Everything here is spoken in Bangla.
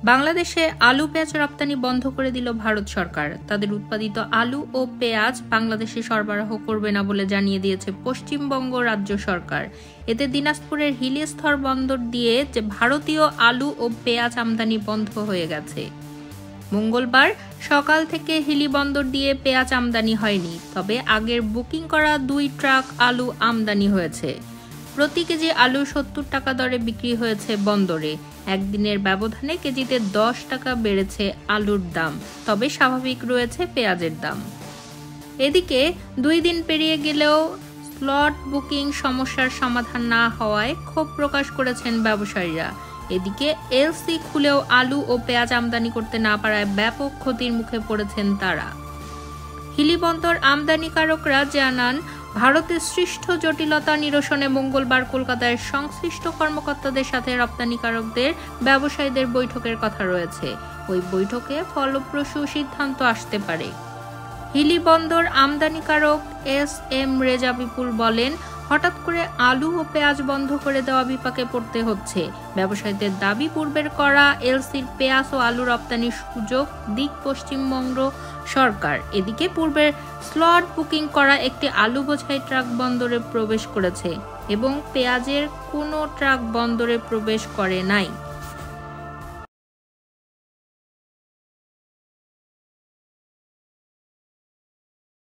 বাংলাদেশে আলু পেঁয়াজ রপ্তানি বন্ধ করে দিল ভারত সরকার। তাদের উৎপাদিত আলু ও পেঁয়াজ বাংলাদেশে সরবরাহ করবে না বলে জানিয়ে দিয়েছে পশ্চিমবঙ্গ রাজ্য সরকার। এতে দিনাজপুরের হিলিস্থল বন্দর দিয়ে যে ভারতীয় আলু ও পেঁয়াজ আমদানি বন্ধ হয়ে গেছে। মঙ্গলবার সকাল থেকে হিলি বন্দর দিয়ে পেঁয়াজ আমদানি হয়নি, তবে আগের বুকিং করা 2 ট্রাক আলু আমদানি হয়েছে। প্রতি কেজি আলু 70 টাকা দরে বিক্রি হয়েছে বন্দরে। একদিনের ব্যবধানে কেজিতে 10 টাকা বেড়েছে আলুর দাম, তবে স্বাভাবিক রয়েছে পেঁয়াজের দাম। এদিকে 2 দিন পেরিয়ে গেলেও স্লট বুকিং সমস্যার সমাধান না হওয়ায় ক্ষোভ প্রকাশ করেছেন ব্যবসায়ীরা। এদিকে এলসি খুলেও আলু ও পেঁয়াজ আমদানি করতে না পারায় ব্যাপক ক্ষতির মুখে পড়েছেন তারা। হিলি বন্দর আমদানিকারকরা জানান, ভারতের সৃষ্ট জটিলতা নিরসনে মঙ্গলবার কলকাতায় সংশ্লিষ্ট কর্মকর্তাদের সাথে রপ্তানিকারকদের ব্যবসায়ীদের বৈঠকের কথা রয়েছে। ওই বৈঠকে ফলপ্রসূ সিদ্ধান্ত আসতে পারে। হিলি বন্দর আমদানিকারক এস.এম. রেজা বিপুল বলেন, হঠাৎ করে আলু ও পেঁয়াজ বন্ধ করে দেওয়া বিপাকে পড়তে হচ্ছে। ব্যবসায়ীদের দাবি, পূর্বের করা এলসির পেঁয়াজ ও আলু রপ্তানির সুযোগ দিক পশ্চিমবঙ্গ সরকার। এদিকে পূর্বের স্লট বুকিং করা একটি আলু বোঝাই ট্রাক বন্দরে প্রবেশ করেছে এবং পেঁয়াজের কোনো ট্রাক বন্দরে প্রবেশ করে নাই।